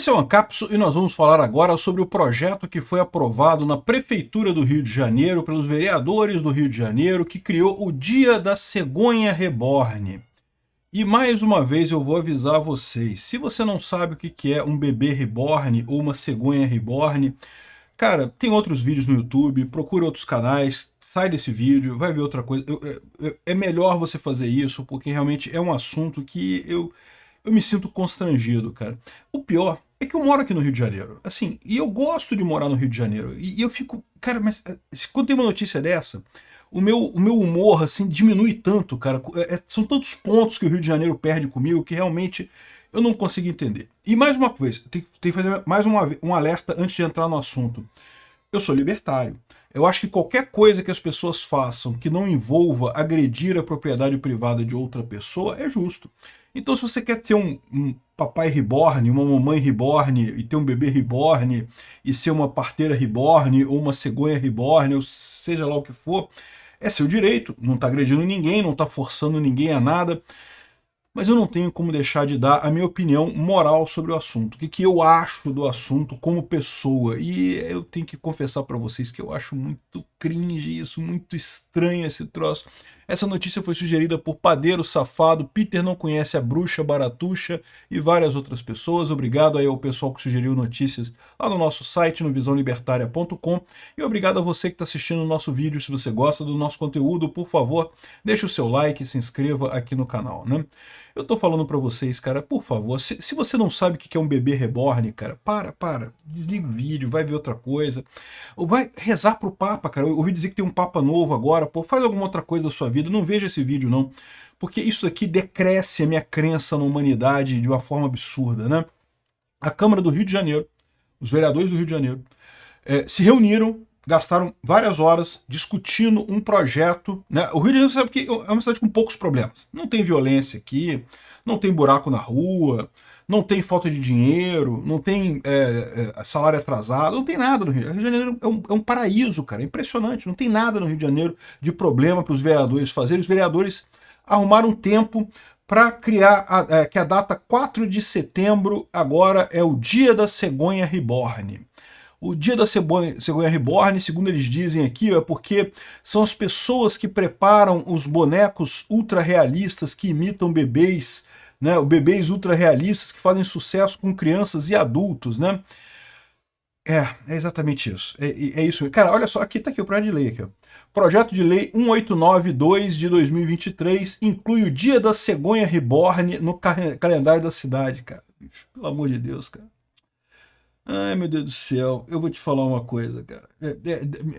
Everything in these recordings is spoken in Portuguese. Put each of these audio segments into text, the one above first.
Esse é o Ancapso e nós vamos falar agora sobre o projeto que foi aprovado na Prefeitura do Rio de Janeiro pelos vereadores do Rio de Janeiro, que criou o Dia da Cegonha Reborn. E mais uma vez eu vou avisar vocês, se você não sabe o que é um bebê reborn ou uma cegonha reborn, cara, tem outros vídeos no YouTube, procura outros canais, sai desse vídeo, vai ver outra coisa. É melhor você fazer isso, porque realmente é um assunto que eu me sinto constrangido, cara. O pior é que eu moro aqui no Rio de Janeiro, assim, e eu gosto de morar no Rio de Janeiro. E eu fico, cara, mas quando tem uma notícia dessa, o meu humor, assim, diminui tanto, cara. São tantos pontos que o Rio de Janeiro perde comigo que realmente eu não consigo entender. E mais uma coisa, tem que fazer mais um alerta antes de entrar no assunto. Eu sou libertário. Eu acho que qualquer coisa que as pessoas façam que não envolva agredir a propriedade privada de outra pessoa é justo. Então, se você quer ter um papai reborn, uma mamãe reborn, e ter um bebê reborn, e ser uma parteira reborn, ou uma cegonha reborn, ou seja lá o que for, é seu direito, não está agredindo ninguém, não está forçando ninguém a nada. Mas eu não tenho como deixar de dar a minha opinião moral sobre o assunto. O que eu acho do assunto como pessoa. E eu tenho que confessar para vocês que eu acho muito cringe isso, muito estranho esse troço. Essa notícia foi sugerida por Padeiro Safado, Peter Não Conhece a Bruxa, Baratuxa e várias outras pessoas. Obrigado aí ao pessoal que sugeriu notícias lá no nosso site, no visãolibertaria.com. E obrigado a você que está assistindo o nosso vídeo. Se você gosta do nosso conteúdo, por favor, deixe o seu like e se inscreva aqui no canal, né? Eu tô falando pra vocês, cara, por favor, se você não sabe o que é um bebê reborn, cara, para, desliga o vídeo, vai ver outra coisa, ou vai rezar pro Papa, cara. Eu ouvi dizer que tem um Papa novo agora, pô, faz alguma outra coisa da sua vida, não veja esse vídeo não, porque isso aqui decresce a minha crença na humanidade de uma forma absurda, né? A Câmara do Rio de Janeiro, os vereadores do Rio de Janeiro, se reuniram, gastaram várias horas discutindo um projeto, né? O Rio de Janeiro sabe que é uma cidade com poucos problemas. Não tem violência aqui, não tem buraco na rua, não tem falta de dinheiro, não tem salário atrasado, não tem nada no Rio. O Rio de Janeiro é um paraíso, cara, é impressionante. Não tem nada no Rio de Janeiro de problema para os vereadores fazerem. Os vereadores arrumaram um tempo para criar que a data 4 de setembro agora é o Dia da Cegonha Reborn. O Dia da Cegonha Reborn, segundo eles dizem aqui, é porque são as pessoas que preparam os bonecos ultra realistas que imitam bebês, né? Bebês ultra realistas que fazem sucesso com crianças e adultos, né? É exatamente isso. É isso. Cara, olha só, aqui tá aqui o projeto de lei aqui, ó. Projeto de Lei 1892 de 2023 inclui o Dia da Cegonha Reborn no calendário da cidade, cara. Pelo amor de Deus, cara. Ai, meu Deus do céu, eu vou te falar uma coisa, cara.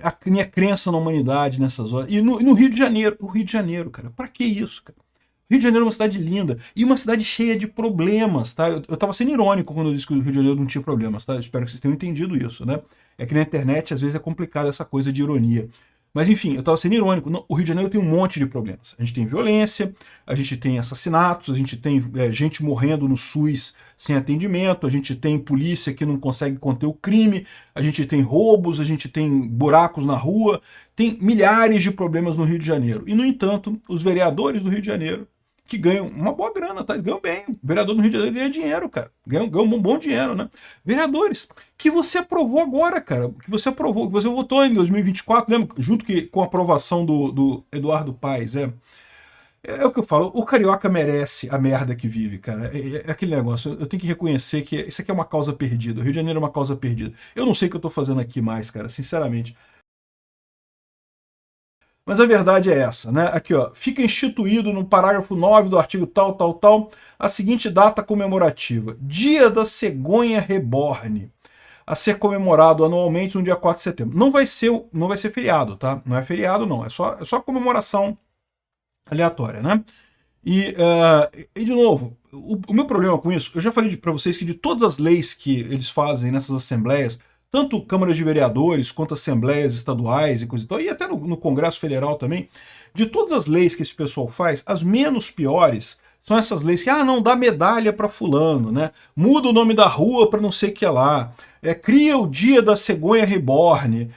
A minha crença na humanidade nessas horas. E no Rio de Janeiro, o Rio de Janeiro, cara, pra que isso, cara? O Rio de Janeiro é uma cidade linda e uma cidade cheia de problemas, tá? Eu tava sendo irônico quando eu disse que o Rio de Janeiro não tinha problemas, tá? Eu espero que vocês tenham entendido isso, né? É que na internet, às vezes, é complicado essa coisa de ironia. Mas enfim, eu estava sendo irônico. O Rio de Janeiro tem um monte de problemas. A gente tem violência, a gente tem assassinatos, a gente tem gente morrendo no SUS sem atendimento, a gente tem polícia que não consegue conter o crime, a gente tem roubos, a gente tem buracos na rua, tem milhares de problemas no Rio de Janeiro. E, no entanto, os vereadores do Rio de Janeiro, que ganham uma boa grana, tá? Eles ganham bem. O vereador no Rio de Janeiro ganha dinheiro, cara. Ganha um bom dinheiro, né? Vereadores que você aprovou agora, cara. Que você aprovou, que você votou em 2024, lembra? Junto com a aprovação do Eduardo Paes. É o que eu falo. O carioca merece a merda que vive, cara. É aquele negócio. Eu tenho que reconhecer que isso aqui é uma causa perdida. O Rio de Janeiro é uma causa perdida. Eu não sei o que eu tô fazendo aqui mais, cara. Sinceramente. Mas a verdade é essa, né? Aqui, ó, fica instituído no parágrafo 9 do artigo tal, a seguinte data comemorativa: Dia da Cegonha Reborn, a ser comemorado anualmente no dia 4 de setembro. Não vai ser feriado, tá? Não é feriado, não. É só comemoração aleatória, né? E de novo, o meu problema com isso, eu já falei para vocês que de todas as leis que eles fazem nessas assembleias, tanto câmaras de vereadores quanto assembleias estaduais e coisa e tal, e até no Congresso Federal também, de todas as leis que esse pessoal faz, as menos piores são essas leis que, não dá medalha para fulano, né? Muda o nome da rua para não sei o que lá, cria o Dia da Cegonha Reborn.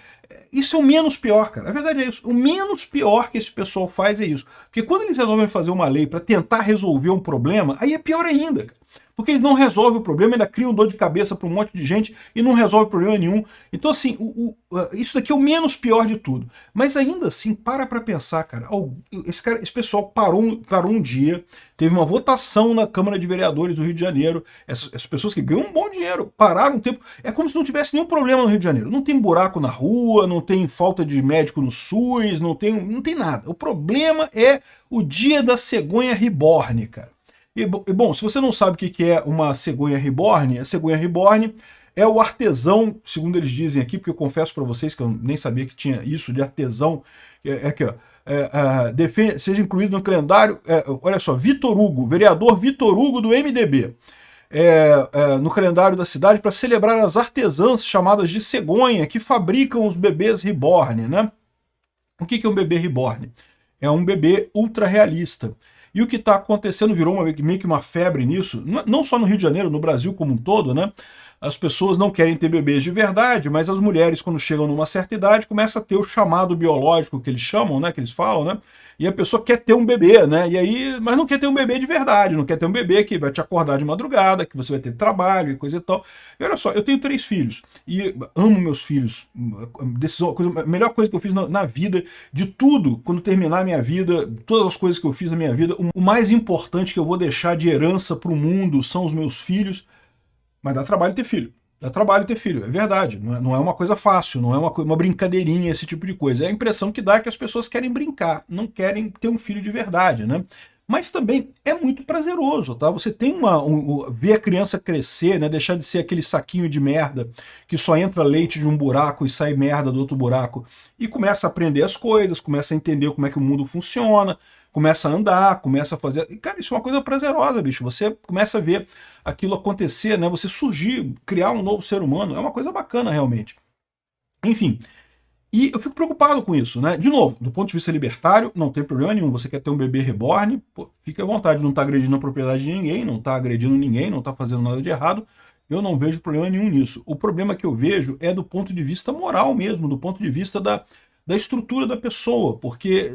Isso é o menos pior, cara. A verdade é isso. O menos pior que esse pessoal faz é isso. Porque quando eles resolvem fazer uma lei para tentar resolver um problema, aí é pior ainda, cara. Porque eles não resolvem o problema, ainda criam dor de cabeça para um monte de gente e não resolve problema nenhum. Então, assim, isso daqui é o menos pior de tudo. Mas ainda assim, para pensar, cara. Esse pessoal parou um dia, teve uma votação na Câmara de Vereadores do Rio de Janeiro, essas pessoas que ganham um bom dinheiro, pararam um tempo. É como se não tivesse nenhum problema no Rio de Janeiro. Não tem buraco na rua, não tem falta de médico no SUS, não tem nada. O problema é o dia da cegonha reborn, cara. E bom, se você não sabe o que é uma cegonha reborn, a cegonha reborn é o artesão, segundo eles dizem aqui, porque eu confesso para vocês que eu nem sabia que tinha isso de artesão, aqui, ó, seja incluído no calendário, olha só, Vitor Hugo, vereador Vitor Hugo do MDB, no calendário da cidade para celebrar as artesãs chamadas de cegonha que fabricam os bebês reborn, né? O que é um bebê reborn? É um bebê ultra realista. E o que está acontecendo virou meio que uma febre nisso, não só no Rio de Janeiro, no Brasil como um todo, né? As pessoas não querem ter bebês de verdade, mas as mulheres, quando chegam numa certa idade, começam a ter o chamado biológico que eles chamam, né? Que eles falam, né? E a pessoa quer ter um bebê, né? E aí, mas não quer ter um bebê de verdade, não quer ter um bebê que vai te acordar de madrugada, que você vai ter trabalho e coisa e tal. E olha só, eu tenho 3 filhos e amo meus filhos. A melhor coisa que eu fiz na vida, de tudo, quando terminar a minha vida, todas as coisas que eu fiz na minha vida, o mais importante que eu vou deixar de herança para o mundo são os meus filhos. Mas dá trabalho ter filho. Dá trabalho ter filho, é verdade. Não é uma coisa fácil, não é uma brincadeirinha, esse tipo de coisa. É a impressão que dá que as pessoas querem brincar, não querem ter um filho de verdade, né? Mas também é muito prazeroso, tá? Você tem ver a criança crescer, né? Deixar de ser aquele saquinho de merda que só entra leite de um buraco e sai merda do outro buraco. E começa a aprender as coisas, começa a entender como é que o mundo funciona, começa a andar, começa a fazer... Cara, isso é uma coisa prazerosa, bicho. Você começa a ver aquilo acontecer, né? Você surgir, criar um novo ser humano, é uma coisa bacana, realmente. Enfim, e eu fico preocupado com isso, né? De novo, do ponto de vista libertário, não tem problema nenhum. Você quer ter um bebê reborn, pô, fique à vontade, não está agredindo a propriedade de ninguém, não está agredindo ninguém, não está fazendo nada de errado. Eu não vejo problema nenhum nisso. O problema que eu vejo é do ponto de vista moral mesmo, do ponto de vista da estrutura da pessoa, porque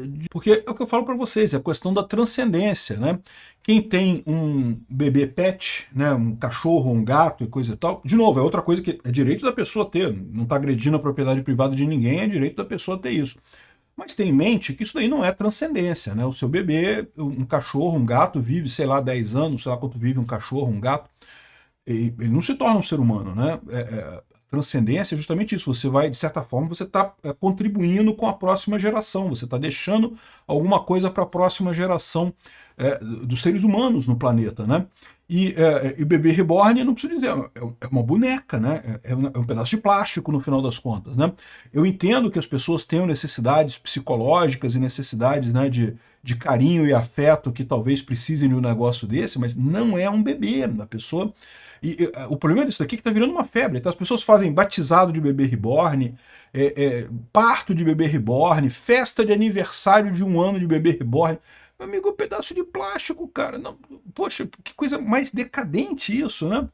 é o que eu falo para vocês, é a questão da transcendência, né? Quem tem um bebê pet, né, um cachorro, um gato e coisa e tal, de novo, é outra coisa que é direito da pessoa ter, não está agredindo a propriedade privada de ninguém, é direito da pessoa ter isso. Mas tem em mente que isso daí não é transcendência, né? O seu bebê, um cachorro, um gato, vive, sei lá, 10 anos, sei lá quanto vive um cachorro, um gato, e ele não se torna um ser humano, né? Transcendência é justamente isso, você vai, de certa forma, você está contribuindo com a próxima geração, você está deixando alguma coisa para a próxima geração dos seres humanos no planeta, né? E o bebê reborn, não preciso dizer, é uma boneca, né? É um pedaço de plástico no final das contas, né? Eu entendo que as pessoas tenham necessidades psicológicas e necessidades, né, de carinho e afeto que talvez precisem de um negócio desse, mas não é um bebê, a pessoa... E o problema disso daqui é que está virando uma febre. Então, as pessoas fazem batizado de bebê reborn, parto de bebê reborn, festa de aniversário de 1 ano de bebê reborn. Meu amigo, é um pedaço de plástico, cara. Não, poxa, que coisa mais decadente isso, né?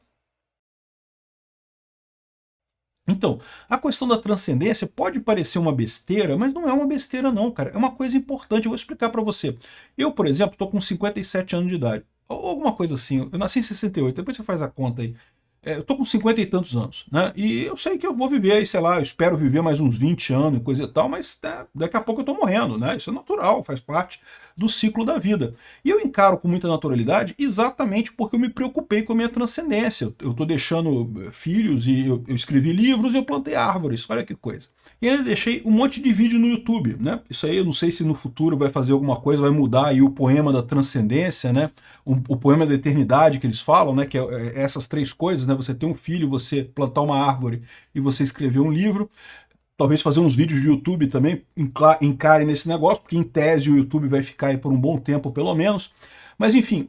Então, a questão da transcendência pode parecer uma besteira, mas não é uma besteira não, cara. É uma coisa importante, eu vou explicar para você. Eu, por exemplo, estou com 57 anos de idade, ou alguma coisa assim. Eu nasci em 68, depois você faz a conta aí. Eu tô com 50 e tantos anos, né? E eu sei que eu vou viver aí, sei lá, eu espero viver mais uns 20 anos e coisa e tal, mas daqui a pouco eu tô morrendo, né? Isso é natural, faz parte do ciclo da vida. E eu encaro com muita naturalidade exatamente porque eu me preocupei com a minha transcendência. Eu tô deixando filhos e eu escrevi livros e eu plantei árvores, olha que coisa. E ainda deixei um monte de vídeo no YouTube, né? Isso aí eu não sei se no futuro vai fazer alguma coisa, vai mudar aí o poema da transcendência, né? O poema da eternidade que eles falam, né? Que é essas 3 coisas, né? Você ter um filho, você plantar uma árvore e você escrever um livro. Talvez fazer uns vídeos de YouTube também encare nesse negócio, porque em tese o YouTube vai ficar aí por um bom tempo pelo menos. Mas enfim,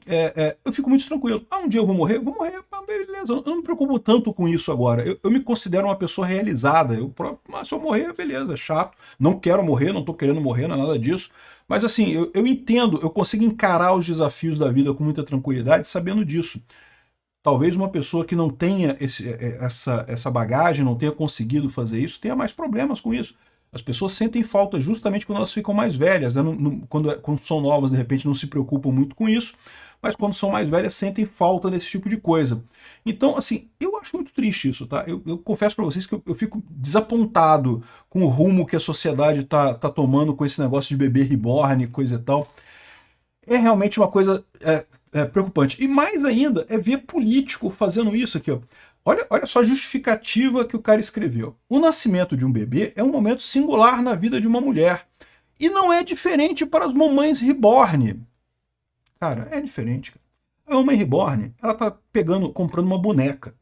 eu fico muito tranquilo. Um dia eu vou morrer? Eu vou morrer, beleza. Eu não me preocupo tanto com isso agora. Eu me considero uma pessoa realizada. Se eu morrer, beleza, é chato. Não quero morrer, não estou querendo morrer, não é nada disso. Mas assim, eu entendo, eu consigo encarar os desafios da vida com muita tranquilidade sabendo disso. Talvez uma pessoa que não tenha essa bagagem, não tenha conseguido fazer isso, tenha mais problemas com isso. As pessoas sentem falta justamente quando elas ficam mais velhas, né? Quando são novas, de repente não se preocupam muito com isso, mas quando são mais velhas sentem falta desse tipo de coisa. Então, assim, eu acho muito triste isso, tá? Eu confesso para vocês que eu fico desapontado com o rumo que a sociedade tá tomando com esse negócio de bebê reborn, coisa e tal. É realmente uma coisa preocupante. E mais ainda é ver político fazendo isso aqui, ó. Olha só a justificativa que o cara escreveu. O nascimento de um bebê é um momento singular na vida de uma mulher. E não é diferente para as mamães reborn. Cara, é diferente. A mamãe reborn, ela tá comprando uma boneca.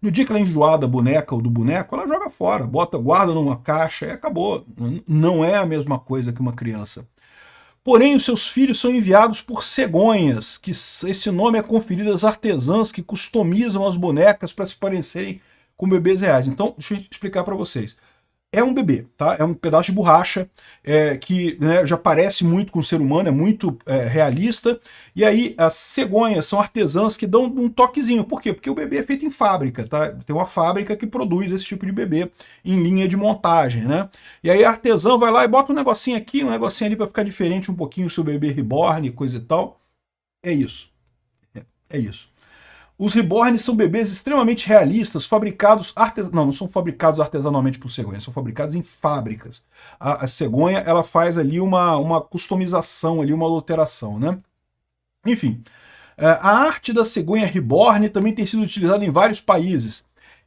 No dia que ela enjoar da boneca ou do boneco, ela joga fora, guarda numa caixa e acabou. Não é a mesma coisa que uma criança. Porém, os seus filhos são enviados por cegonhas, que esse nome é conferido às artesãs que customizam as bonecas para se parecerem com bebês reais. Então, deixa eu explicar para vocês. É um bebê, tá? É um pedaço de borracha que, né, já parece muito com o ser humano, é muito realista. E aí as cegonhas são artesãs que dão um toquezinho. Por quê? Porque o bebê é feito em fábrica, tá? Tem uma fábrica que produz esse tipo de bebê em linha de montagem, né? E aí a artesã vai lá e bota um negocinho aqui, um negocinho ali para ficar diferente um pouquinho o seu bebê reborn, coisa e tal. É isso. É isso. Os reborns são bebês extremamente realistas, fabricados não são fabricados artesanalmente por cegonha, são fabricados em fábricas. A cegonha, ela faz ali uma customização, ali uma alteração, né? Enfim, a arte da cegonha reborn também tem sido utilizada em vários países.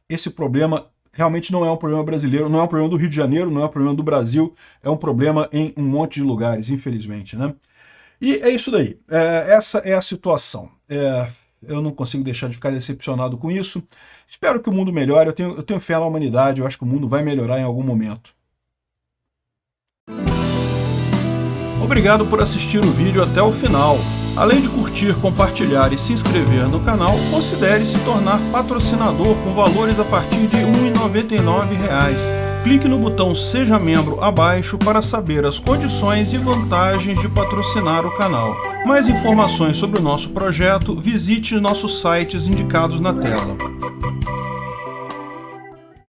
Esse problema realmente não é um problema brasileiro, não é um problema do Rio de Janeiro, não é um problema do Brasil, é um problema em um monte de lugares, infelizmente, né? E é isso daí, essa é a situação. Eu não consigo deixar de ficar decepcionado com isso. Espero que o mundo melhore, eu tenho fé na humanidade, eu acho que o mundo vai melhorar em algum momento. Obrigado por assistir o vídeo até o final. Além de curtir, compartilhar e se inscrever no canal, considere se tornar patrocinador com valores a partir de R$ 1,99. Clique no botão Seja Membro abaixo para saber as condições e vantagens de patrocinar o canal. Mais informações sobre o nosso projeto, visite nossos sites indicados na tela.